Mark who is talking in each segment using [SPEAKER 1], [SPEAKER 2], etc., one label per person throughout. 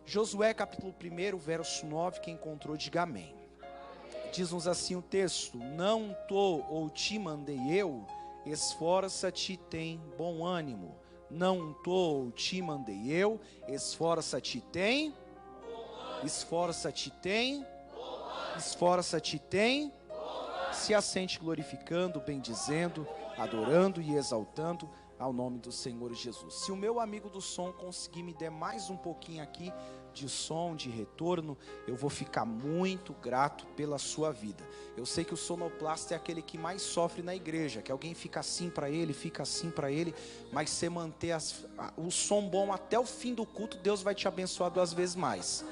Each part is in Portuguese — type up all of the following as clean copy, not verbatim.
[SPEAKER 1] Josué capítulo 1, verso 9, quem encontrou diga amém. Diz-nos assim o texto: não tô ou te mandei eu, esforça-te, tem bom ânimo. Não tô ou te mandei eu, esforça-te, tem. Esforça-te, tem. Esforça-te, tem. Se assente glorificando, bendizendo, adorando e exaltando ao nome do Senhor Jesus. Se o meu amigo do som conseguir me der mais um pouquinho aqui de som, de retorno, eu vou ficar muito grato pela sua vida. Eu sei que o sonoplasta é aquele que mais sofre na igreja, que alguém fica assim para ele, fica assim para ele, mas você manter o som bom até o fim do culto, Deus vai te abençoar 2 vezes mais.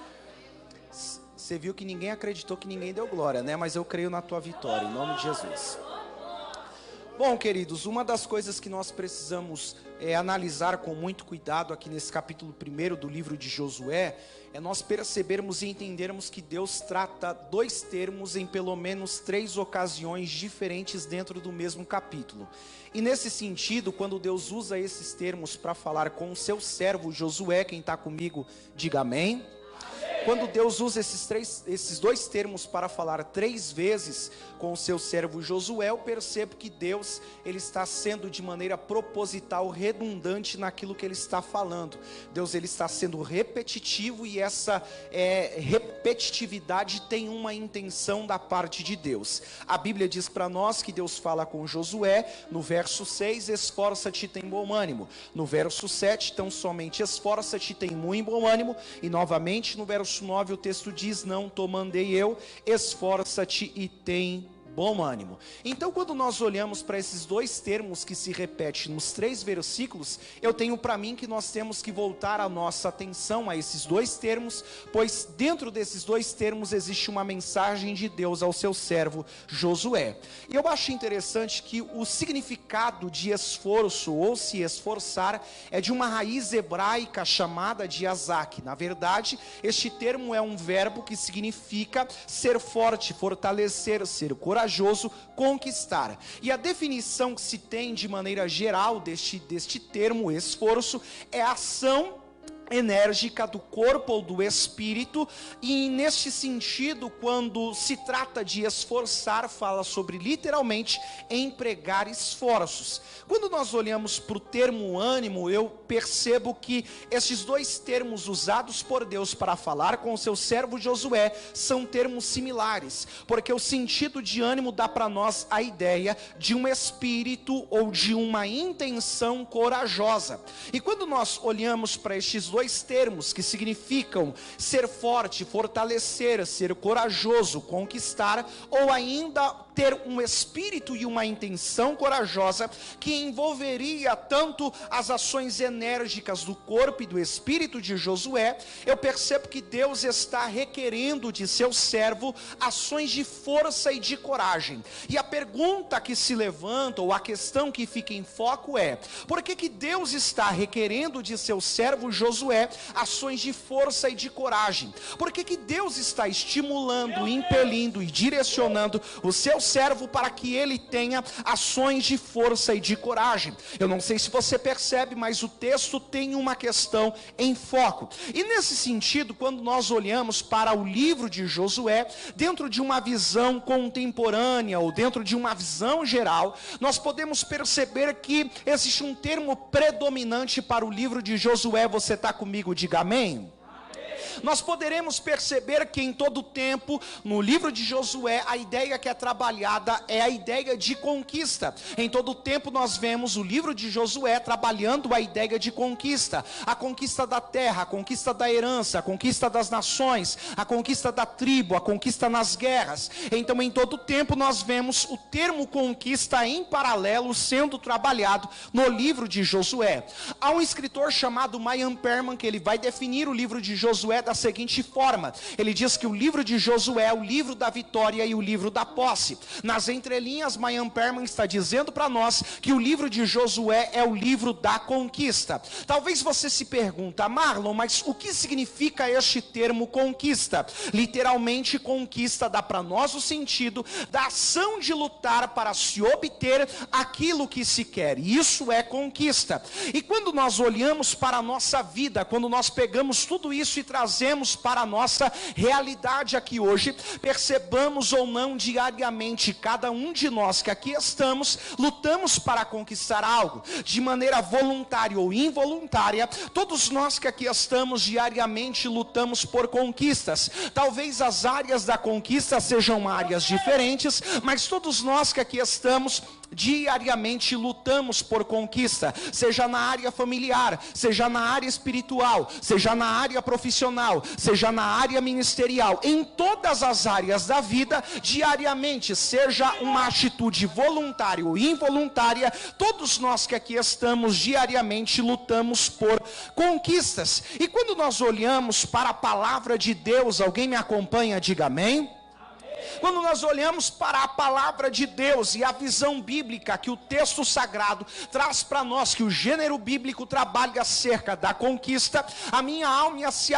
[SPEAKER 1] Você viu que ninguém acreditou, que ninguém deu glória, né? Mas eu creio na tua vitória, em nome de Jesus. Bom, queridos, uma das coisas que nós precisamos analisar com muito cuidado aqui nesse capítulo 1 do livro de Josué, é nós percebermos e entendermos que Deus trata 2 termos em pelo menos 3 ocasiões diferentes dentro do mesmo capítulo. E nesse sentido, quando Deus usa esses termos para falar com o seu servo Josué, quem está comigo, diga amém. Quando Deus usa esses 2 termos para falar 3 vezes com o seu servo Josué, eu percebo que Deus, ele está sendo de maneira proposital, redundante naquilo que ele está falando. Deus, ele está sendo repetitivo, e essa repetitividade tem uma intenção da parte de Deus. A Bíblia diz para nós que Deus fala com Josué, no verso 6, esforça-te, tem bom ânimo. No verso 7, tão somente esforça-te, tem muito bom ânimo. E novamente no verso 9 o texto diz: não te mandei eu, esforça-te e tem bom ânimo. Então, quando nós olhamos para esses 2 termos que se repetem nos 3 versículos, eu tenho para mim que nós temos que voltar a nossa atenção a esses 2 termos, pois dentro desses 2 termos existe uma mensagem de Deus ao seu servo Josué. E eu acho interessante que o significado de esforço ou se esforçar é de uma raiz hebraica chamada de azak. Na verdade, este termo é um verbo que significa ser forte, fortalecer, ser corajoso, conquistar. E a definição que se tem de maneira geral deste termo esforço é a ação enérgica do corpo ou do espírito, e neste sentido, quando se trata de esforçar, fala sobre literalmente empregar esforços. Quando nós olhamos para o termo ânimo, eu percebo que esses 2 termos usados por Deus para falar com o seu servo Josué são termos similares, porque o sentido de ânimo dá para nós a ideia de um espírito ou de uma intenção corajosa. E quando nós olhamos para estes 2 termos que significam ser forte, fortalecer, ser corajoso, conquistar, ou ainda ter um espírito e uma intenção corajosa, que envolveria tanto as ações enérgicas do corpo e do espírito de Josué, eu percebo que Deus está requerendo de seu servo ações de força e de coragem. E a pergunta que se levanta, ou a questão que fica em foco é: por que Deus está requerendo de seu servo Josué ações de força e de coragem? Por que Deus está estimulando, impelindo e direcionando o seu servo para que ele tenha ações de força e de coragem? Eu não sei se você percebe, mas o texto tem uma questão em foco. E nesse sentido, quando nós olhamos para o livro de Josué, dentro de uma visão contemporânea ou dentro de uma visão geral, nós podemos perceber que existe um termo predominante para o livro de Josué. Você está comigo? Diga amém. Nós poderemos perceber que em todo tempo, no livro de Josué, a ideia que é trabalhada é a ideia de conquista. Em todo tempo nós vemos o livro de Josué trabalhando a ideia de conquista. A conquista da terra, a conquista da herança, a conquista das nações, a conquista da tribo, a conquista nas guerras. Então em todo tempo nós vemos o termo conquista em paralelo sendo trabalhado no livro de Josué. Há um escritor chamado Mayan Perman que ele vai definir o livro de Josué da seguinte forma: ele diz que o livro de Josué é o livro da vitória e o livro da posse. Nas entrelinhas, Mayan Perman está dizendo para nós que o livro de Josué é o livro da conquista. Talvez você se pergunta: Marlon, mas o que significa este termo conquista? Literalmente, conquista dá para nós o sentido da ação de lutar para se obter aquilo que se quer. Isso é conquista. E quando nós olhamos para a nossa vida, quando nós pegamos tudo isso e trazemos trazemos para a nossa realidade aqui hoje, percebamos ou não diariamente, cada um de nós que aqui estamos, lutamos para conquistar algo, de maneira voluntária ou involuntária. Todos nós que aqui estamos diariamente lutamos por conquistas. Talvez as áreas da conquista sejam áreas diferentes, mas todos nós que aqui estamos diariamente lutamos por conquista, seja na área familiar, seja na área espiritual, seja na área profissional, seja na área ministerial, em todas as áreas da vida, diariamente, seja uma atitude voluntária ou involuntária, todos nós que aqui estamos diariamente lutamos por conquistas. E quando nós olhamos para a palavra de Deus, alguém me acompanha? Diga amém. Quando nós olhamos para a palavra de Deus e a visão bíblica que o texto sagrado traz para nós, que o gênero bíblico trabalha acerca da conquista, a minha alma se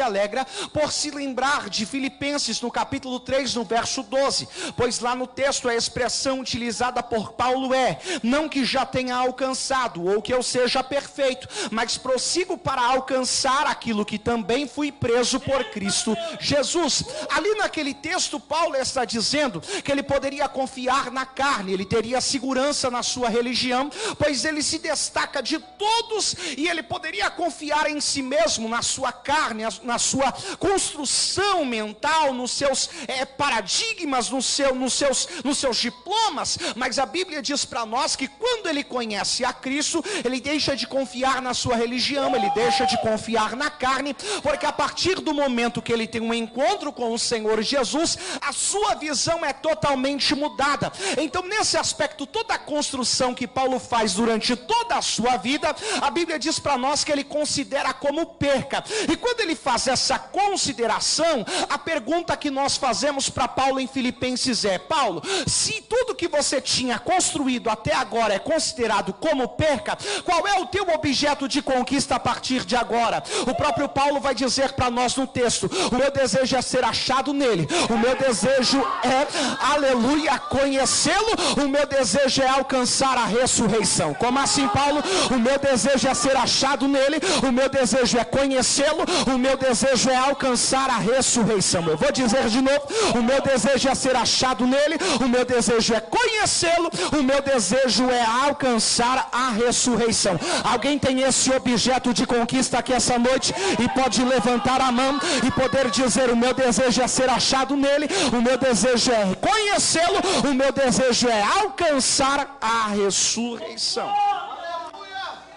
[SPEAKER 1] alegra por se lembrar de Filipenses no capítulo 3, no verso 12, pois lá no texto a expressão utilizada por Paulo é: não que já tenha alcançado ou que eu seja perfeito, mas prossigo para alcançar aquilo que também fui preso por Cristo Jesus. Ali naquele texto, Paulo está dizendo que ele poderia confiar na carne, ele teria segurança na sua religião, pois ele se destaca de todos, e ele poderia confiar em si mesmo, na sua carne, na sua construção mental, nos seus paradigmas, nos seus diplomas. Mas a Bíblia diz para nós que quando ele conhece a Cristo, ele deixa de confiar na sua religião, ele deixa de confiar na carne, porque a partir do momento que ele tem um encontro com o Senhor Jesus, a sua visão é totalmente mudada. Então, nesse aspecto, toda a construção que Paulo faz durante toda a sua vida, a Bíblia diz para nós que ele considera como perca. E quando ele faz essa consideração, a pergunta que nós fazemos para Paulo em Filipenses é: Paulo, se tudo que você tinha construído até agora é considerado como perca, qual é o teu objeto de conquista a partir de agora? O próprio Paulo vai dizer para nós no texto: o meu desejo é ser achado nele, o meu desejo é, aleluia, conhecê-lo, o meu desejo é alcançar a ressurreição. Como assim, Paulo? O meu desejo é ser achado nele, o meu desejo é conhecê-lo, o meu desejo é alcançar a ressurreição. Eu vou dizer de novo: o meu desejo é ser achado nele, o meu desejo é conhecê-lo, o meu desejo é alcançar a ressurreição. Alguém tem esse objeto de conquista aqui essa noite e pode levantar a mão e poder dizer: o meu desejo é ser achado nele, o meu desejo é conhecê-lo, o meu desejo é alcançar a ressurreição.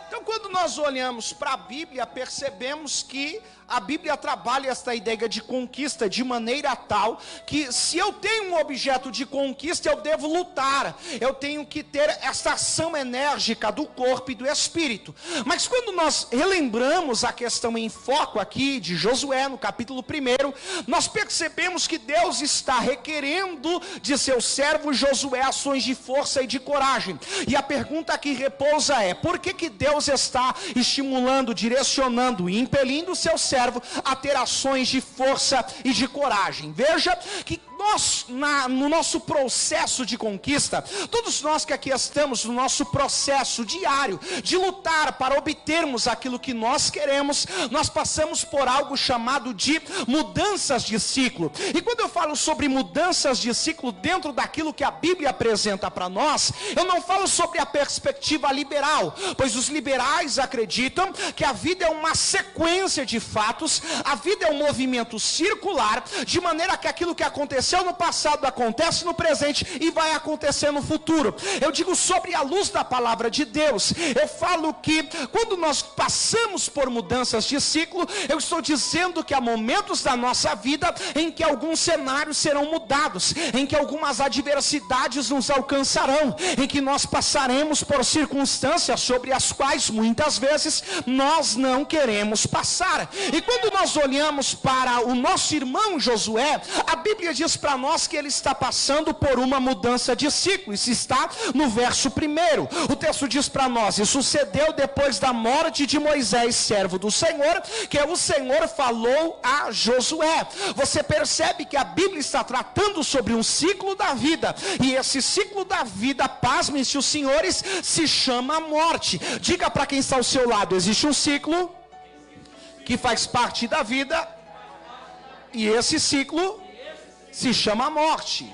[SPEAKER 1] Então, quando nós olhamos para a Bíblia, percebemos que a Bíblia trabalha esta ideia de conquista de maneira tal que, se eu tenho um objeto de conquista, eu devo lutar, eu tenho que ter essa ação enérgica do corpo e do espírito. Mas quando nós relembramos a questão em foco aqui de Josué, no capítulo 1, nós percebemos que Deus está requerendo de seu servo Josué ações de força e de coragem. E a pergunta que repousa é: por que Deus está estimulando, direcionando e impelindo o seu servo a ter ações de força e de coragem? Veja que nós, no nosso processo de conquista, todos nós que aqui estamos no nosso processo diário de lutar para obtermos aquilo que nós queremos, nós passamos por algo chamado de mudanças de ciclo. E quando eu falo sobre mudanças de ciclo dentro daquilo que a Bíblia apresenta para nós, eu não falo sobre a perspectiva liberal, pois os liberais acreditam que a vida é uma sequência de fatos, a vida é um movimento circular, de maneira que aquilo que aconteceu no passado acontece no presente e vai acontecer no futuro. Eu digo sobre a luz da palavra de Deus. Eu falo que quando nós passamos por mudanças de ciclo, eu estou dizendo que há momentos da nossa vida em que alguns cenários serão mudados, em que algumas adversidades nos alcançarão, em que nós passaremos por circunstâncias sobre as quais muitas vezes nós não queremos passar. E quando nós olhamos para o nosso irmão Josué, a Bíblia diz para nós que ele está passando por uma mudança de ciclo. Isso está no verso 1. O texto diz para nós: e sucedeu depois da morte de Moisés, servo do Senhor, que o Senhor falou a Josué. Você percebe que a Bíblia está tratando sobre um ciclo da vida, e esse ciclo da vida, pasmem-se os senhores, se chama morte. Diga para quem está ao seu lado: existe um ciclo que faz parte da vida, e esse ciclo se chama morte.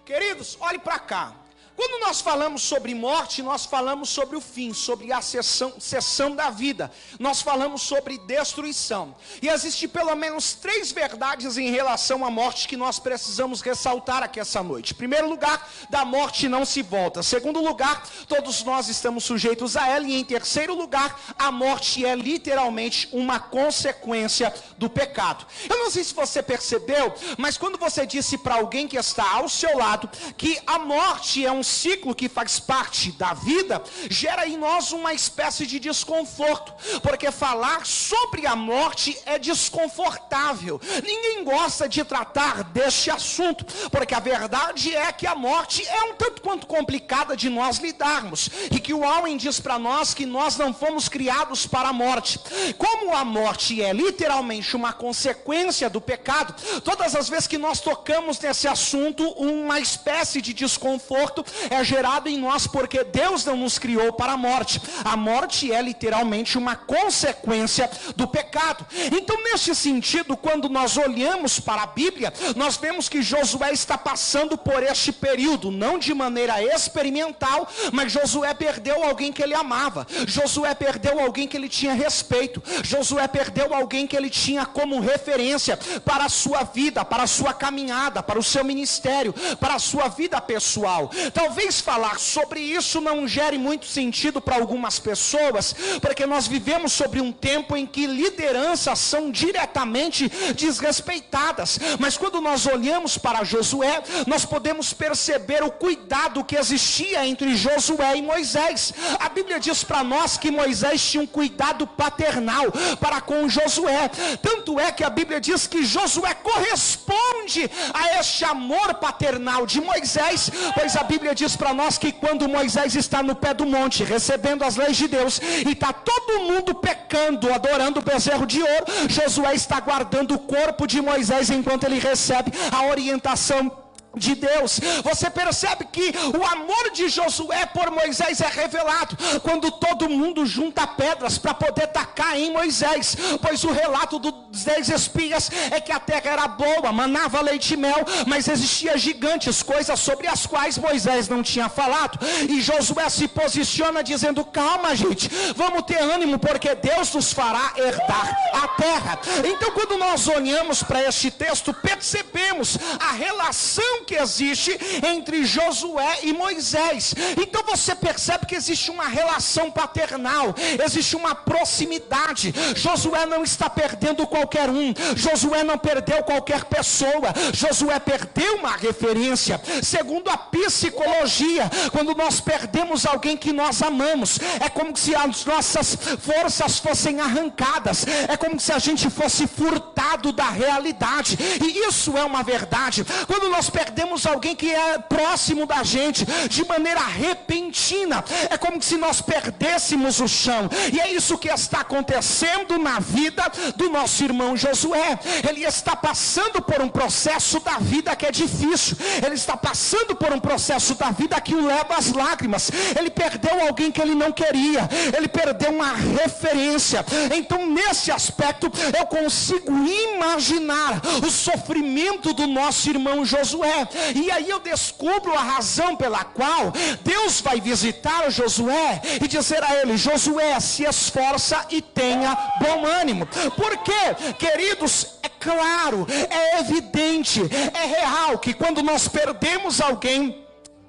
[SPEAKER 1] Queridos, olhe para cá. Quando nós falamos sobre morte, nós falamos sobre o fim, sobre a cessão da vida. Nós falamos sobre destruição. E existem pelo menos 3 verdades em relação à morte que nós precisamos ressaltar aqui essa noite. Em primeiro lugar, da morte não se volta. Segundo lugar, todos nós estamos sujeitos a ela. E em terceiro lugar, a morte é literalmente uma consequência do pecado. Eu não sei se você percebeu, mas quando você disse para alguém que está ao seu lado que a morte é um ciclo que faz parte da vida, gera em nós uma espécie de desconforto, porque falar sobre a morte é desconfortável. Ninguém gosta de tratar deste assunto, porque a verdade é que a morte é um tanto quanto complicada de nós lidarmos, e que o Owen diz para nós que nós não fomos criados para a morte. Como a morte é literalmente uma consequência do pecado, todas as vezes que nós tocamos nesse assunto, uma espécie de desconforto é gerado em nós, porque Deus não nos criou para a morte. A morte é literalmente uma consequência do pecado. Então, neste sentido, quando nós olhamos para a Bíblia, nós vemos que Josué está passando por este período, não de maneira experimental, mas Josué perdeu alguém que ele amava. Josué perdeu alguém que ele tinha respeito. Josué perdeu alguém que ele tinha como referência para a sua vida, para a sua caminhada, para o seu ministério, para a sua vida pessoal. Talvez falar sobre isso não gere muito sentido para algumas pessoas, porque nós vivemos sobre um tempo em que lideranças são diretamente desrespeitadas. Mas quando nós olhamos para Josué, nós podemos perceber o cuidado que existia entre Josué e Moisés. A Bíblia diz para nós que Moisés tinha um cuidado paternal para com Josué. Tanto é que a Bíblia diz que Josué corresponde a este amor paternal de Moisés, pois a Bíblia diz para nós que quando Moisés está no pé do monte, recebendo as leis de Deus, e está todo mundo pecando, adorando o bezerro de ouro, Josué está guardando o corpo de Moisés enquanto ele recebe a orientação de Deus. Você percebe que o amor de Josué por Moisés é revelado quando todo mundo junta pedras para poder tacar em Moisés, pois o relato dos 10 espias é que a terra era boa, manava leite e mel, mas existia gigantes, coisas sobre as quais Moisés não tinha falado, e Josué se posiciona dizendo: calma gente, vamos ter ânimo, porque Deus nos fará herdar a terra. Então, quando nós olhamos para este texto, percebemos a relação que existe entre Josué e Moisés. Então você percebe que existe uma relação paternal, existe uma proximidade. Josué não está perdendo qualquer um, Josué não perdeu qualquer pessoa, Josué perdeu uma referência. Segundo a psicologia, quando nós perdemos alguém que nós amamos, é como se as nossas forças fossem arrancadas, é como se a gente fosse furtado da realidade, e isso é uma verdade. Quando nós perdemos alguém que é próximo da gente de maneira repentina, é como se nós perdêssemos o chão, e é isso que está acontecendo na vida do nosso irmão Josué. Ele está passando por um processo da vida que é difícil, ele está passando por um processo da vida que o leva às lágrimas. Ele perdeu alguém que ele não queria, ele perdeu uma referência. Então, nesse aspecto, eu consigo imaginar o sofrimento do nosso irmão Josué. E aí eu descubro a razão pela qual Deus vai visitar Josué e dizer a ele: Josué, se esforça e tenha bom ânimo. Por quê? Queridos, é claro, é evidente, é real que quando nós perdemos alguém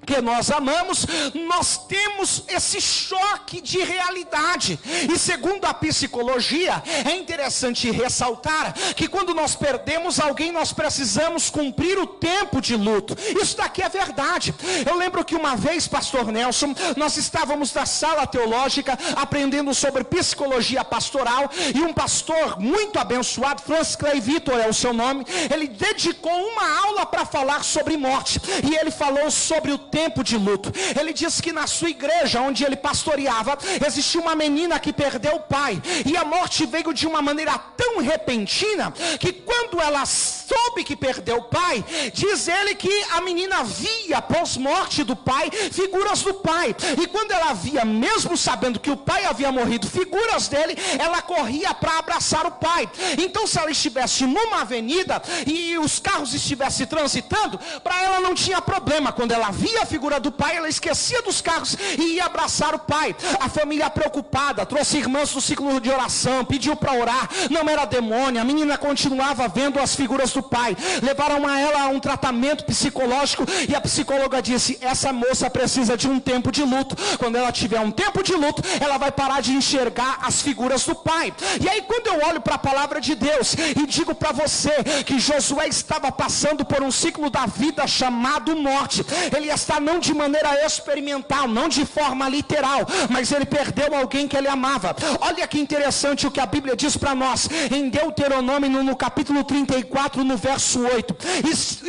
[SPEAKER 1] que nós amamos, nós temos esse choque de realidade. E segundo a psicologia, é interessante ressaltar que quando nós perdemos alguém, nós precisamos cumprir o tempo de luto. Isso daqui é verdade. Eu lembro que uma vez, pastor Nelson, nós estávamos na sala teológica aprendendo sobre psicologia pastoral, e um pastor muito abençoado, Francis Clay Vitor é o seu nome, ele dedicou uma aula para falar sobre morte, e ele falou sobre o tempo tempo de luto. Ele diz que na sua igreja, onde ele pastoreava, existia uma menina que perdeu o pai, e a morte veio de uma maneira tão repentina, que quando ela soube que perdeu o pai, diz ele que a menina via pós-morte do pai, figuras do pai, e quando ela via, mesmo sabendo que o pai havia morrido, figuras dele, ela corria para abraçar o pai. Então se ela estivesse numa avenida, e os carros estivessem transitando, para ela não tinha problema. Quando ela via a figura do pai, ela esquecia dos carros e ia abraçar o pai. A família preocupada, trouxe irmãs do ciclo de oração, pediu para orar, não era demônio, a menina continuava vendo as figuras do pai. Levaram a ela a um tratamento psicológico, e a psicóloga disse: essa moça precisa de um tempo de luto. Quando ela tiver um tempo de luto, ela vai parar de enxergar as figuras do pai. E aí quando eu olho para a palavra de Deus e digo para você que Josué estava passando por um ciclo da vida chamado morte, ele está não de maneira experimental, não de forma literal, mas ele perdeu alguém que ele amava. Olha que interessante o que a Bíblia diz para nós em Deuteronômio, no capítulo 34, no verso 8.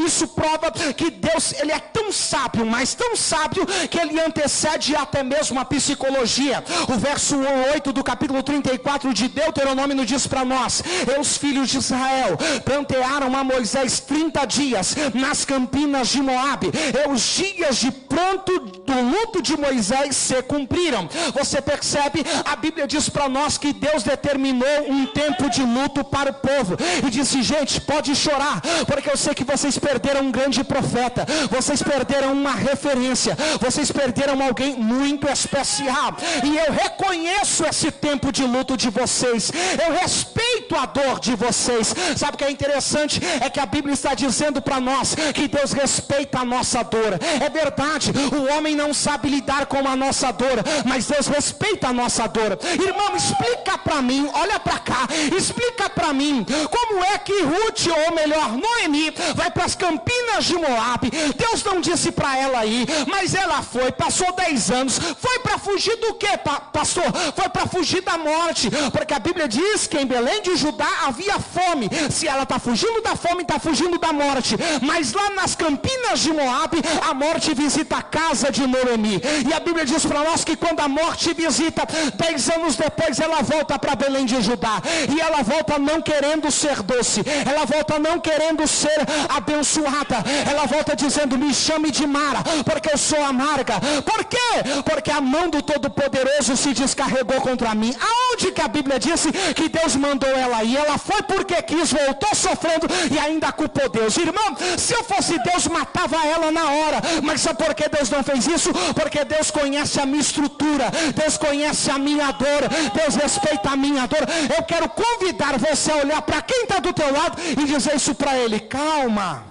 [SPEAKER 1] Isso prova que Deus, ele é tão sábio, mas tão sábio, que ele antecede até mesmo a psicologia. O verso 8 do capítulo 34 de Deuteronômio nos diz para nós: e os filhos de Israel plantearam a Moisés 30 dias nas campinas de Moabe, e os dias de pranto do luto de Moisés se cumpriram. Você percebe? A Bíblia diz para nós que Deus determinou um tempo de luto para o povo, e disse: gente, pode chorar, porque eu sei que vocês perderam um grande profeta, vocês perderam uma referência, vocês perderam alguém muito especial, e eu reconheço esse tempo de luto de vocês, eu respeito a dor de vocês. Sabe o que é interessante? É que a Bíblia está dizendo para nós que Deus respeita a nossa dor. É verdade, o homem não sabe lidar com a nossa dor, mas Deus respeita a nossa dor. Irmão, explica para mim, olha para cá, explica para mim, como é que Ruth, ou melhor, Noemi, vai para as campinas de Moabe? Deus não disse para ela ir, mas ela foi, passou 10 anos, foi para fugir do que, pastor? Foi para fugir da morte, porque a Bíblia diz que em Belém de Judá havia fome. Se ela está fugindo da fome, está fugindo da morte. Mas lá nas campinas de Moabe, a morte visita a casa de Noemi, e a Bíblia diz para nós que quando a morte visita, 10 anos depois ela volta para Belém de Judá, e ela volta não querendo ser doce, ela volta não querendo ser abençoada, ela volta dizendo: me chame de Mara, porque eu sou amarga. Por quê? Porque a mão do Todo-Poderoso se descarregou contra mim. Aonde que a Bíblia disse que Deus mandou ela ir? Ela foi porque quis, voltou sofrendo e ainda culpou Deus. Irmão, se eu fosse Deus, matava ela na hora. Mas sabe por que Deus não fez isso? Porque Deus conhece a minha estrutura, Deus conhece a minha dor, Deus respeita a minha dor. Eu quero convidar você a olhar para quem está do teu lado e dizer isso para ele: calma,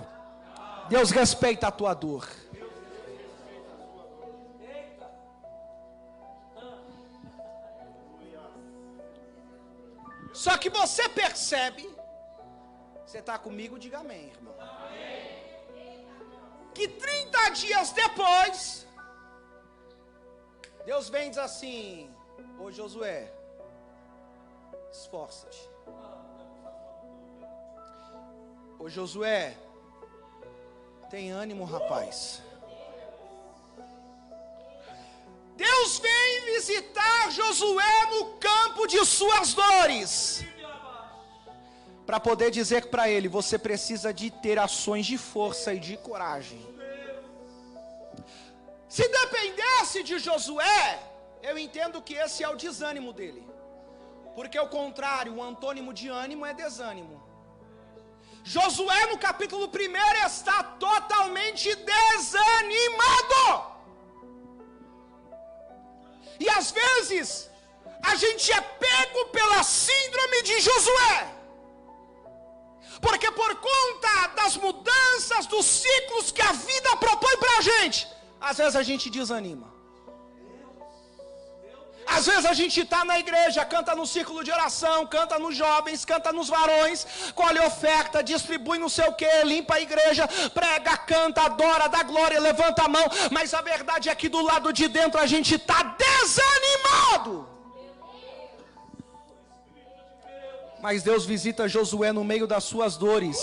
[SPEAKER 1] Deus respeita a tua dor. Só que você percebe, você está comigo, diga amém, irmão, que 30 dias depois, Deus vem e diz assim: ô Josué, esforça-te. Ô Josué, tem ânimo, rapaz. Deus vem visitar Josué no campo de suas dores, para poder dizer para ele: você precisa de ter ações de força e de coragem. Se dependesse de Josué, eu entendo que esse é o desânimo dele, porque o contrário, o antônimo de ânimo é desânimo. Josué no capítulo 1 está totalmente desanimado. E às vezes a gente é pego pela síndrome de Josué, porque por conta das mudanças, dos ciclos que a vida propõe para a gente, às vezes a gente desanima. Às vezes a gente está na igreja, canta no círculo de oração, canta nos jovens, canta nos varões, colhe oferta, distribui não sei o que, limpa a igreja, prega, canta, adora, dá glória, levanta a mão, mas a verdade é que do lado de dentro a gente está desanimado. Mas Deus visita Josué no meio das suas dores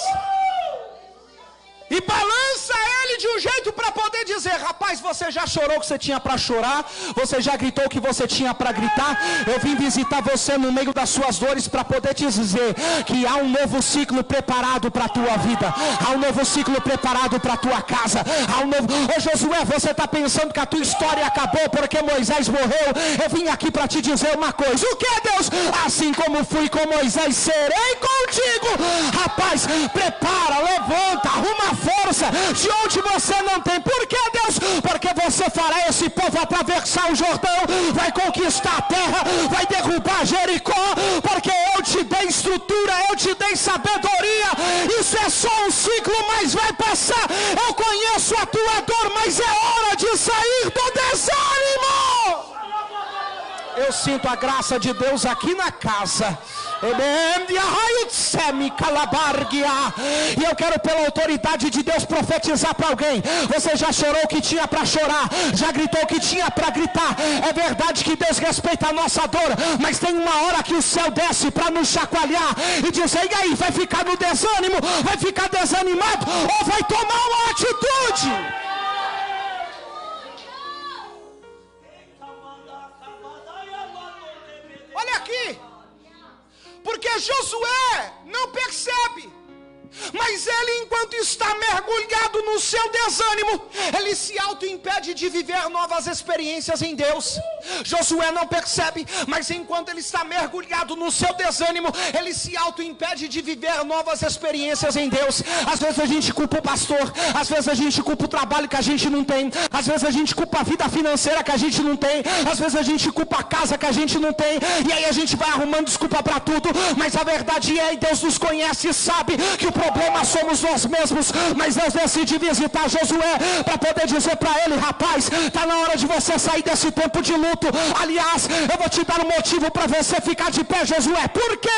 [SPEAKER 1] e balança ele de um jeito para poder dizer: rapaz, Rapaz, você já chorou o que você tinha para chorar? Você já gritou o que você tinha para gritar? Eu vim visitar você no meio das suas dores para poder te dizer que há um novo ciclo preparado para a tua vida. Há um novo ciclo preparado para a tua casa. Há um novo... Ô Josué, você está pensando que a tua história acabou porque Moisés morreu? Eu vim aqui para te dizer uma coisa. O que, Deus? Assim como fui com Moisés, serei contigo. Rapaz, prepara, levanta, arruma força de onde você não tem. Por que, Deus? Porque você fará esse povo atravessar o Jordão, vai conquistar a terra, vai derrubar Jericó, porque eu te dei estrutura, eu te dei sabedoria. Isso é só um ciclo, mas vai passar. Eu conheço a tua dor, mas é hora de sair do desânimo. Eu sinto a graça de Deus aqui na casa. E eu quero pela autoridade de Deus profetizar para alguém. Você já chorou o que tinha para chorar, já gritou o que tinha para gritar. É verdade que Deus respeita a nossa dor, mas tem uma hora que o céu desce para nos chacoalhar e dizer: e aí, vai ficar no desânimo? Vai ficar desanimado? Ou vai tomar uma atitude? Olha aqui, porque Josué não percebe, mas ele, enquanto está mergulhado no seu desânimo, ele se auto-impede de viver novas experiências em Deus. Josué não percebe, mas enquanto ele está mergulhado no seu desânimo, ele se auto-impede de viver novas experiências em Deus. Às vezes a gente culpa o pastor, às vezes a gente culpa o trabalho que a gente não tem, às vezes a gente culpa a vida financeira que a gente não tem, às vezes a gente culpa a casa que a gente não tem, e aí a gente vai arrumando desculpa para tudo. Mas a verdade é, Deus nos conhece e sabe que o problema somos nós mesmos. Mas Deus decide visitar Josué para poder dizer para ele: rapaz, está na hora de você sair desse tempo de luto. Aliás, eu vou te dar um motivo para você ficar de pé, Josué. Porque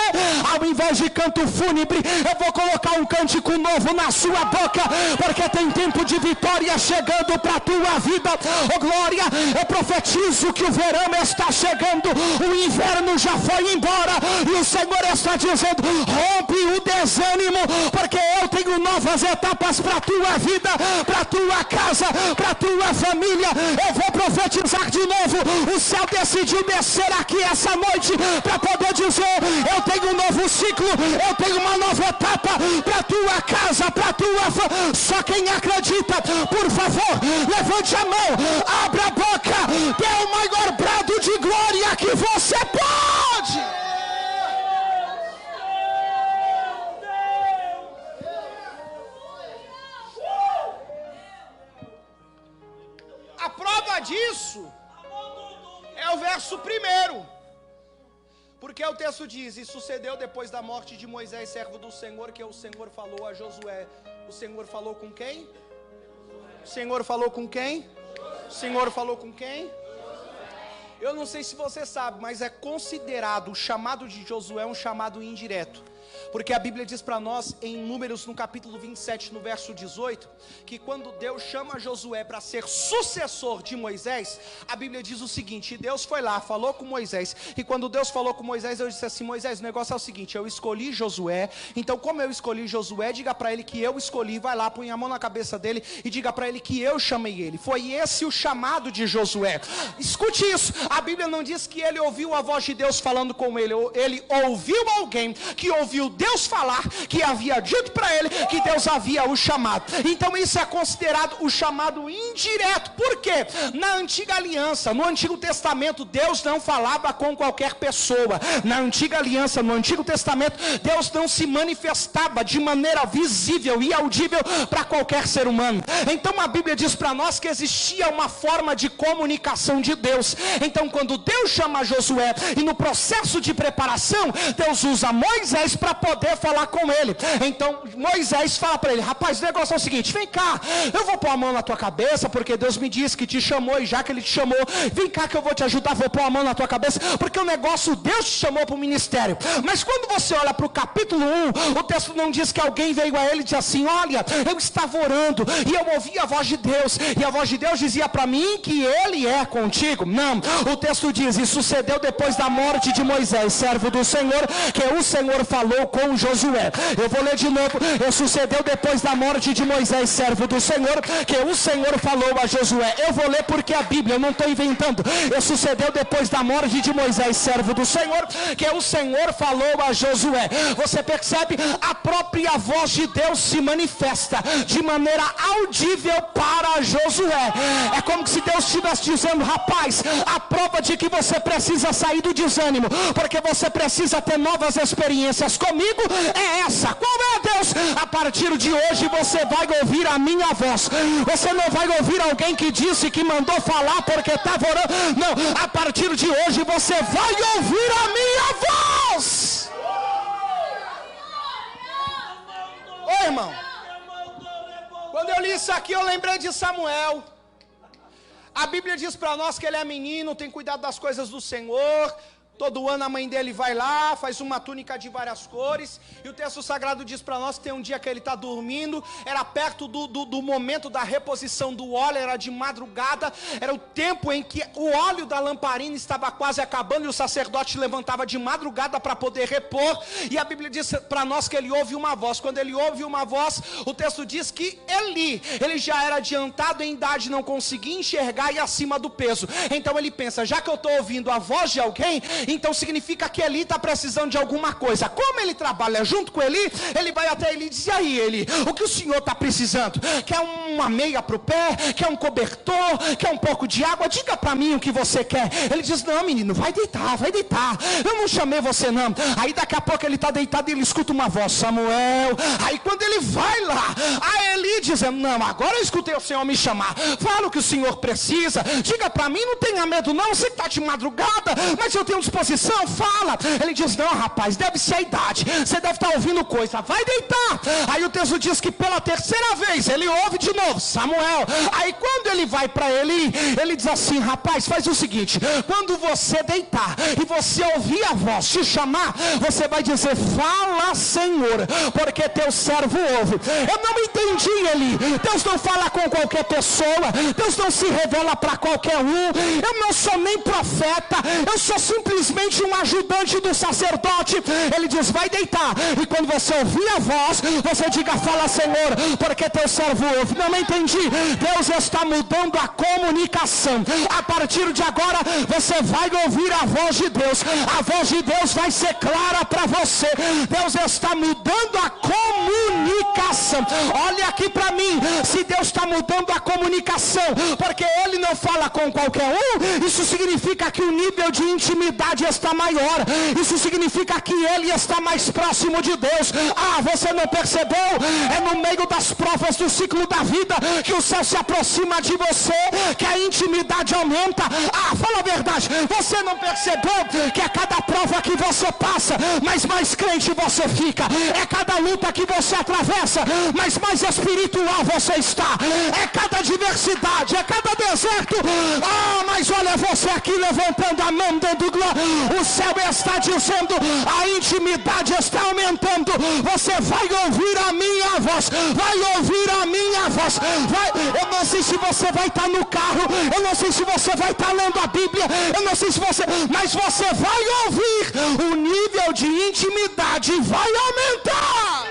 [SPEAKER 1] ao invés de canto fúnebre, eu vou colocar um cântico novo na sua boca, porque tem tempo de vitória chegando para a tua vida. Oh glória, eu profetizo que o verão está chegando, o inverno já foi embora, e o Senhor está dizendo: rompe o desânimo, porque eu tenho novas etapas para a tua vida, para a tua casa, para a tua família. Eu vou profetizar de novo. O céu decidiu descer aqui essa noite para poder dizer: eu tenho um novo ciclo, eu tenho uma nova etapa para a tua casa, para a tua família. Só quem acredita, por favor, levante a mão, abra a boca, dê o maior brado de glória que você pode. A prova disso é o verso 1, porque o texto diz: e sucedeu depois da morte de Moisés, servo do Senhor, que o Senhor falou a Josué. O Senhor falou com quem? O Senhor falou com quem? O Senhor falou com quem? Eu não sei se você sabe, mas é considerado o chamado de Josué um chamado indireto. Porque a Bíblia diz para nós em Números, no capítulo 27, no verso 18, que quando Deus chama Josué para ser sucessor de Moisés, a Bíblia diz o seguinte: Deus foi lá, falou com Moisés, e quando Deus falou com Moisés, eu disse assim: Moisés, o negócio é o seguinte, eu escolhi Josué, então como eu escolhi Josué, diga para ele que eu escolhi, vai lá, põe a mão na cabeça dele e diga para ele que eu chamei ele. Foi esse o chamado de Josué. Escute isso, a Bíblia não diz que ele ouviu a voz de Deus falando com ele ouviu alguém que ouviu Deus falar, que havia dito para ele que Deus havia o chamado. Então isso é considerado o chamado indireto. Por quê? Na antiga aliança, no Antigo Testamento, Deus não falava com qualquer pessoa. Na antiga aliança, no Antigo Testamento, Deus não se manifestava de maneira visível e audível para qualquer ser humano. Então a Bíblia diz para nós que existia uma forma de comunicação de Deus. Então quando Deus chama Josué, e no processo de preparação, Deus usa Moisés para poder falar com ele. Então Moisés fala para ele: rapaz, o negócio é o seguinte, vem cá, eu vou pôr a mão na tua cabeça, porque Deus me disse que te chamou, e já que ele te chamou, vem cá que eu vou te ajudar, vou pôr a mão na tua cabeça, porque o negócio, Deus te chamou para o ministério. Mas quando você olha para o capítulo 1, o texto não diz que alguém veio a ele e disse assim: olha, eu estava orando, e eu ouvi a voz de Deus, e a voz de Deus dizia para mim que ele é contigo. Não, o texto diz: e sucedeu depois da morte de Moisés, servo do Senhor, que o Senhor falou
[SPEAKER 2] falou com Josué. Eu vou ler de novo. E sucedeu depois da morte de Moisés, servo do Senhor, que o Senhor falou a Josué. Eu vou ler porque a Bíblia, eu não estou inventando. E sucedeu depois da morte de Moisés, servo do Senhor, que o Senhor falou a Josué. Você percebe? A própria voz de Deus se manifesta de maneira audível para Josué. É como se Deus estivesse dizendo: rapaz, a prova de que você precisa sair do desânimo, porque você precisa ter novas experiências comigo, é essa. Qual é, Deus? A partir de hoje você vai ouvir a minha voz. Você não vai ouvir alguém que disse, que mandou falar porque estava orando. Não, a partir de hoje você vai ouvir a minha voz.
[SPEAKER 1] Ô irmão, quando eu li isso aqui eu lembrei de Samuel. A Bíblia diz para nós que ele é menino, tem cuidado das coisas do Senhor. Todo ano a mãe dele vai lá, faz uma túnica de várias cores. E o texto sagrado diz para nós que tem um dia que ele está dormindo. Era perto do momento da reposição do óleo, era de madrugada. Era o tempo em que o óleo da lamparina estava quase acabando. E o sacerdote levantava de madrugada para poder repor. E a Bíblia diz para nós que ele ouve uma voz. Quando ele ouve uma voz, o texto diz que ele já era adiantado em idade, não conseguia enxergar e acima do peso. Então ele pensa: já que eu estou ouvindo a voz de alguém, então significa que Eli está precisando de alguma coisa. Como ele trabalha junto com Eli, ele vai até Eli e diz: e aí, Eli, o que o senhor está precisando? Quer uma meia para o pé? Quer um cobertor? Quer um pouco de água? Diga para mim o que você quer. Ele diz: não, menino, vai deitar, vai deitar. Eu não chamei você não. Aí daqui a pouco ele está deitado e ele escuta uma voz: Samuel. Aí quando ele vai lá, a Eli dizendo: não, agora eu escutei o Senhor me chamar. Fala o que o senhor precisa. Diga para mim, não tenha medo não. Você está de madrugada, mas eu tenho disposição. Fala. Ele diz: não, rapaz, deve ser a idade. Você deve estar ouvindo coisa. Vai deitar. Aí o texto diz que pela terceira vez ele ouve de novo: Samuel. Aí quando ele vai para Eli, ele diz assim: rapaz, faz o seguinte, quando você deitar e você ouvir a voz te chamar, você vai dizer: fala, Senhor, porque teu servo ouve. Eu não entendi, Eli. Deus não fala com qualquer pessoa. Deus não se revela para qualquer um. Eu não sou nem profeta. Eu sou simplesmente um ajudante do sacerdote. Ele diz: vai deitar. E quando você ouvir a voz, você diga: fala, Senhor, porque teu servo ouve. Não entendi. Deus está mudando a comunicação. A partir de agora você vai ouvir a voz de Deus. A voz de Deus vai ser clara para você. Deus está mudando a comunicação. Olha aqui para mim. Se Deus está mudando a comunicação, porque Ele não fala com qualquer um, isso significa que o nível de intimidade está maior. Isso significa que Ele está mais próximo de Deus. Ah, você não percebeu? É no meio das provas do ciclo da vida que o céu se aproxima de você, que a intimidade aumenta. Ah, fala a verdade. Você não percebeu que a cada prova que você passa, mas mais crente você fica? É cada luta que você atravessa, mas mais espiritual você está. É cada adversidade, é cada deserto. Ah, mas olha você aqui levantando a mão dando glória. O céu está dizendo: a intimidade está aumentando. Você vai ouvir a minha voz. Vai ouvir a minha voz. Eu não sei se você vai estar no carro. Eu não sei se você vai estar lendo a Bíblia. Eu não sei se você... mas você vai ouvir. O nível de intimidade vai aumentar.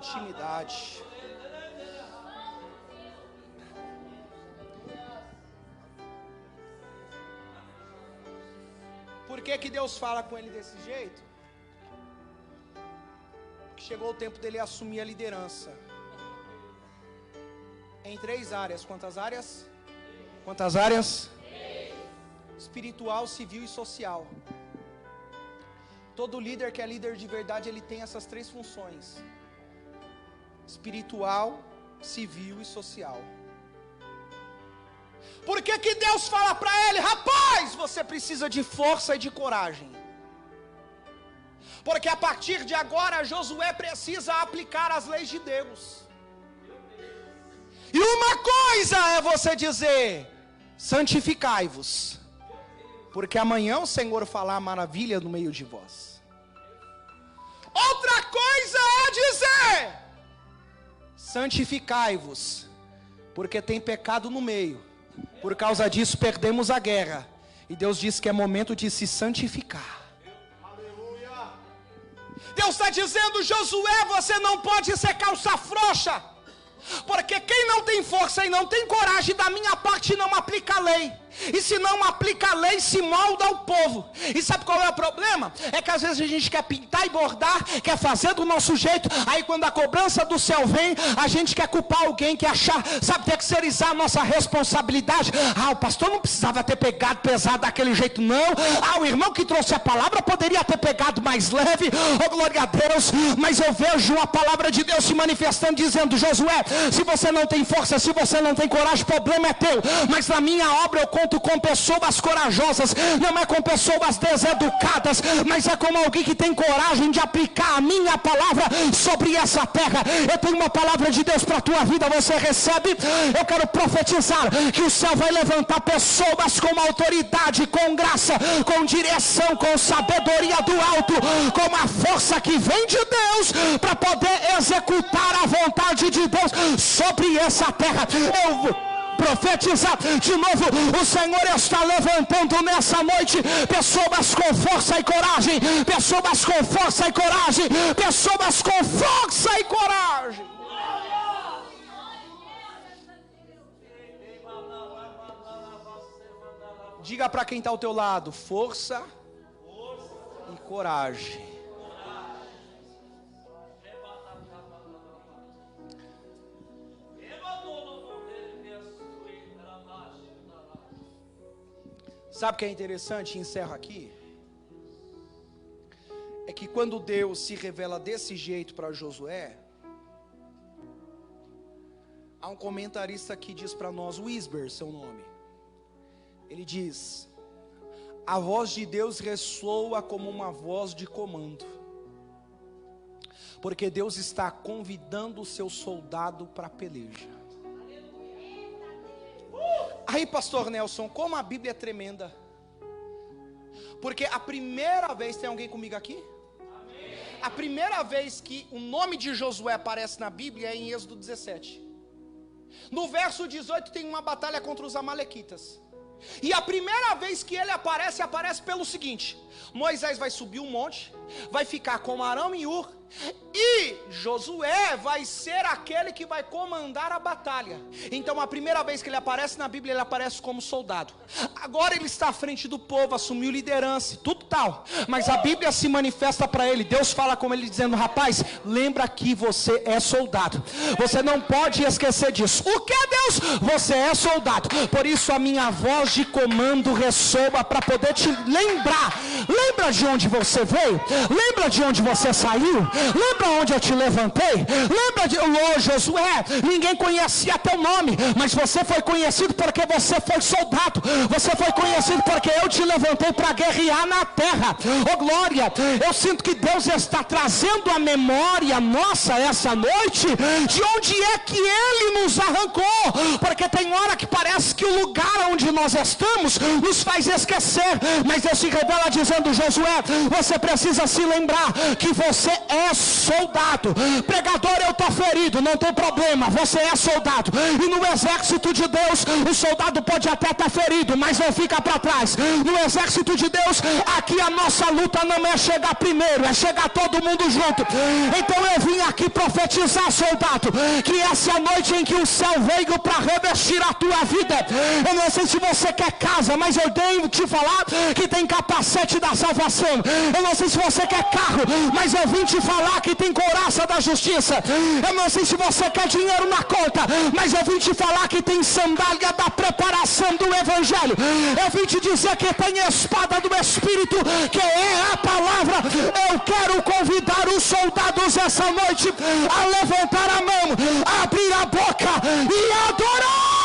[SPEAKER 1] Intimidade. Por que Deus fala com ele desse jeito? Porque chegou o tempo dele assumir a liderança em 3 áreas. Quantas áreas? Quantas áreas? Espiritual, civil e social. Todo líder que é líder de verdade, ele tem essas 3 funções: espiritual, civil e social. Por que Deus fala para ele: rapaz, você precisa de força e de coragem? Porque a partir de agora Josué precisa aplicar as leis de Deus. E uma coisa é você dizer: santificai-vos, porque amanhã o Senhor falar maravilha no meio de vós. Outra coisa é dizer: santificai-vos, porque tem pecado no meio. Por causa disso perdemos a guerra. E Deus diz que é momento de se santificar. Deus está dizendo: Josué, você não pode ser calça frouxa, porque quem não tem força e não tem coragem da minha parte não aplica a lei. E se não aplica a lei, se molda o povo. E sabe qual é o problema? É que às vezes a gente quer pintar e bordar, quer fazer do nosso jeito. Aí quando a cobrança do céu vem, a gente quer culpar alguém, quer achar, sabe, terceirizar a nossa responsabilidade. O pastor não precisava ter pegado pesado daquele jeito, não. O irmão que trouxe a palavra poderia ter pegado mais leve. Oh, glória a Deus. Mas eu vejo a palavra de Deus se manifestando, dizendo: Josué, se você não tem força, se você não tem coragem, o problema é teu. Mas na minha obra eu conto com pessoas corajosas, não é com pessoas deseducadas, mas é com alguém que tem coragem de aplicar a minha palavra sobre essa terra. Eu tenho uma palavra de Deus para a tua vida, você recebe? Eu quero profetizar que o céu vai levantar pessoas com autoridade, com graça, com direção, com sabedoria do alto, com a força que vem de Deus, para poder executar a vontade de Deus sobre essa terra. Eu profetizar de novo, o Senhor está levantando nessa noite pessoas com força e coragem, pessoas com força e coragem, pessoas com força e coragem. Diga para quem está ao teu lado: força e coragem. Sabe o que é interessante? Encerro aqui. É que quando Deus se revela desse jeito para Josué, há um comentarista que diz para nós, Wisber, seu nome. Ele diz: a voz de Deus ressoa como uma voz de comando, porque Deus está convidando o seu soldado para a peleja. Aí, pastor Nelson, como a Bíblia é tremenda. Porque a primeira vez, tem alguém comigo aqui? Amém. A primeira vez que o nome de Josué aparece na Bíblia é em Êxodo 17. No verso 18 tem uma batalha contra os amalequitas. E a primeira vez que ele aparece pelo seguinte: Moisés vai subir um monte, vai ficar com Arão e Ur, e Josué vai ser aquele que vai comandar a batalha. Então a primeira vez que ele aparece na Bíblia, ele aparece como soldado. Agora ele está à frente do povo, assumiu liderança, tudo tal. Mas a Bíblia se manifesta para ele, Deus fala com ele dizendo: rapaz, lembra que você é soldado. Você não pode esquecer disso. O que, Deus? Você é soldado. Por isso a minha voz de comando ressoa para poder te lembrar. Lembra de onde você veio? Lembra de onde você saiu? Lembra onde eu te levantei? Lembra de Josué? Ninguém conhecia teu nome, mas você foi conhecido porque você foi soldado. Você foi conhecido porque eu te levantei para guerrear na terra. Oh glória, eu sinto que Deus está trazendo a memória nossa essa noite, de onde é que Ele nos arrancou. Porque tem hora que parece que o lugar onde nós estamos nos faz esquecer, mas Deus se revela dizendo: Josué, você precisa se lembrar que você é soldado. Pregador, eu estou ferido, não tem problema, você é soldado. E no exército de Deus, o soldado pode até estar ferido, mas não fica para trás. No exército de Deus, aqui a nossa luta não é chegar primeiro, é chegar todo mundo junto. Então eu vim aqui profetizar, soldado, que essa é a noite em que o céu veio para revestir a tua vida. Eu não sei se você quer casa, mas eu devo te falar que tem capacete da salvação. Eu não sei se você quer carro, mas eu vim te falar que tem couraça da justiça. Eu não sei se você quer dinheiro na conta, mas eu vim te falar que tem sandália da preparação do evangelho. Eu vim te dizer que tem espada do Espírito, que é a palavra. Eu quero convidar os soldados essa noite a levantar a mão, a abrir a boca e adorar.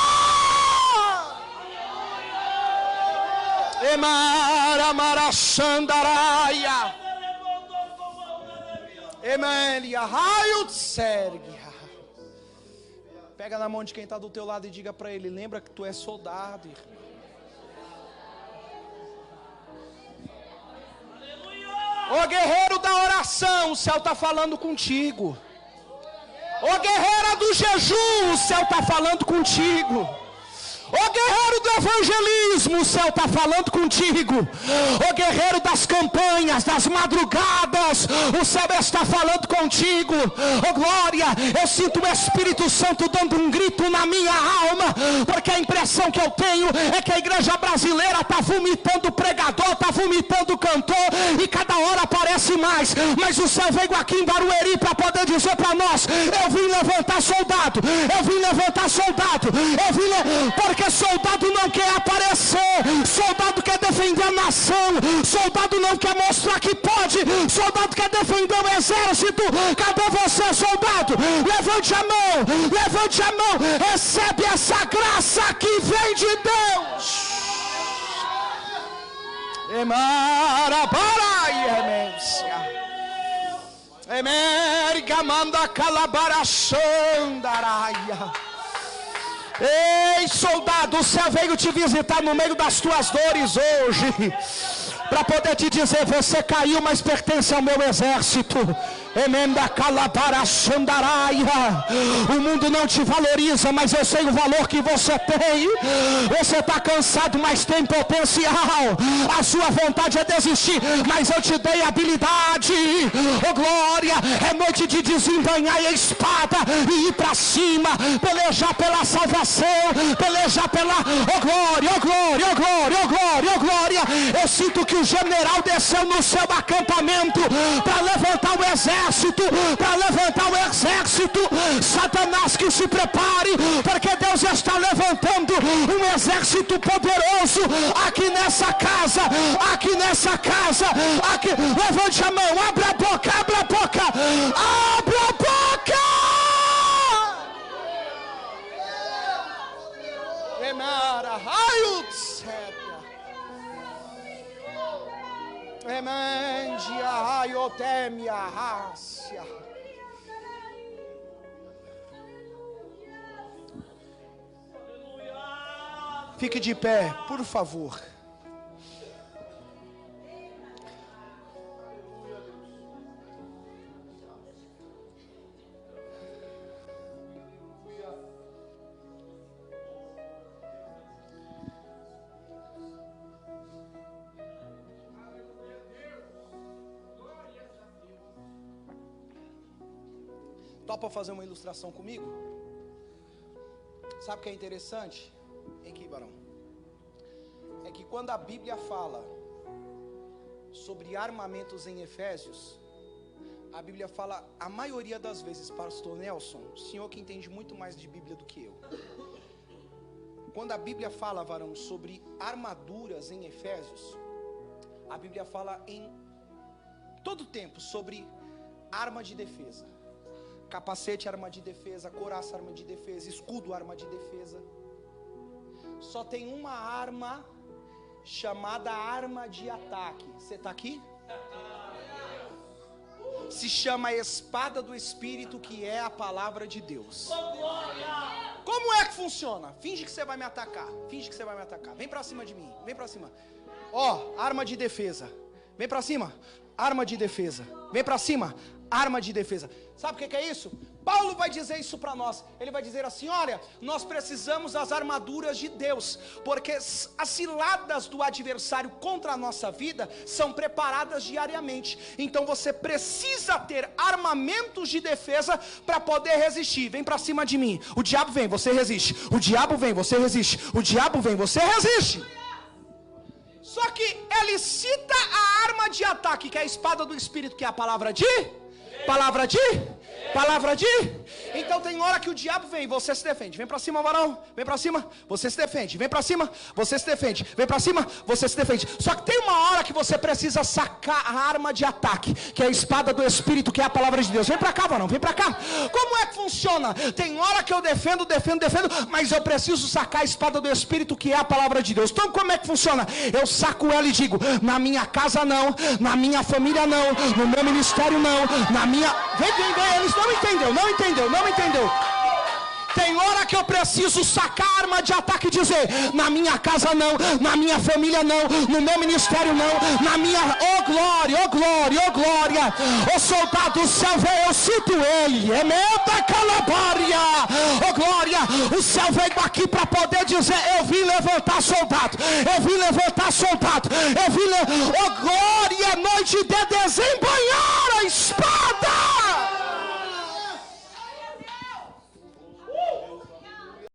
[SPEAKER 1] Emara Marachandaraia. Emelia, raio de Sérgia. Pega na mão de quem está do teu lado e diga para ele: lembra que tu é soldado, irmão. Ô guerreiro da oração, o céu está falando contigo.
[SPEAKER 2] Ô guerreira do jejum, o céu está falando contigo. Ô guerreiro do evangelismo, o céu está falando contigo. Ô guerreiro das campanhas, das madrugadas, o céu está falando contigo. Ô glória, eu sinto o Espírito Santo dando um grito na minha alma, porque a impressão que eu tenho é que a igreja brasileira está vomitando pregador, está vomitando cantor, e cada hora aparece mais. Mas o céu veio aqui em Barueri para poder dizer para nós: eu vim levantar soldado, eu vim levantar soldado, eu vim porque soldado não quer aparecer, soldado quer defender a nação, soldado não quer mostrar que pode, soldado quer defender o exército. Cadê você, soldado? Levante a mão, recebe essa graça que vem de Deus. Ei, soldado, o céu veio te visitar no meio das tuas dores hoje, para poder te dizer: você caiu, mas pertence ao meu exército. Emenda calabara xandaraia. O mundo não te valoriza, mas eu sei o valor que você tem. Você está cansado, mas tem potencial. A sua vontade é desistir, mas eu te dei habilidade. Oh glória, é noite de desembanhar a espada e ir para cima, pelejar pela salvação, pelejar pela oh glória, oh glória, oh glória, oh glória, oh glória. Eu sinto que o general desceu no seu acampamento para levantar o exército, para levantar o exército. Satanás, que se prepare, porque Deus está levantando um exército poderoso aqui nessa casa, aqui nessa casa, aqui. Levante a mão, abra a boca, abra a boca, abra a boca. Emara, Emendia, aiotemia, rácia. Fique de pé, por favor. Topa fazer uma ilustração comigo? Sabe o que é interessante? Vem aqui, Barão. É que quando a Bíblia fala sobre armamentos em Efésios, a Bíblia fala, a maioria das vezes, pastor Nelson, o senhor que entende muito mais de Bíblia do que eu. Quando a Bíblia fala, varão, sobre armaduras em Efésios, a Bíblia fala em todo tempo sobre arma de defesa. Capacete, arma de defesa, couraça, arma de defesa, escudo, arma de defesa. Só tem uma arma chamada arma de ataque. Você está aqui? Se chama a espada do Espírito, que é a palavra de Deus. Como é que funciona? Finge que você vai me atacar. Finge que você vai me atacar. Vem para cima de mim. Vem para cima. Ó, arma de defesa. Vem para cima. Arma de defesa. Vem para cima. Arma de defesa. Sabe o que é isso? Paulo vai dizer isso para nós. Ele vai dizer assim: olha, nós precisamos das armaduras de Deus, porque as ciladas do adversário contra a nossa vida são preparadas diariamente. Então você precisa ter armamentos de defesa para poder resistir. Vem para cima de mim. O diabo vem, você resiste. O diabo vem, você resiste. O diabo vem, você resiste. Só que ele cita a arma de ataque, que é a espada do Espírito, que é a palavra de... Então tem hora que o diabo vem, você se defende. Vem pra cima, varão. Vem pra cima, você se defende. Vem pra cima, você se defende. Vem pra cima, você se defende. Só que tem uma hora que você precisa sacar a arma de ataque, que é a espada do Espírito, que é a palavra de Deus. Vem pra cá, varão, vem pra cá. Como é que funciona? Tem hora que eu defendo, mas eu preciso sacar a espada do Espírito, que é a palavra de Deus. Então como é que funciona? Eu saco ela e digo: na minha casa não, na minha família não, no meu ministério não, na minha... Vem, eles não entendeu. Tem hora que eu preciso sacar a arma de ataque e dizer: na minha casa não, na minha família não, no meu ministério não, na minha, oh glória, oh glória, oh glória, oh soldado do céu veio, eu sinto ele, emenda calabária, oh glória, o céu veio aqui para poder dizer: eu vim levantar soldado, eu vim levantar soldado, eu vim, oh glória, noite de desembanhar a espada.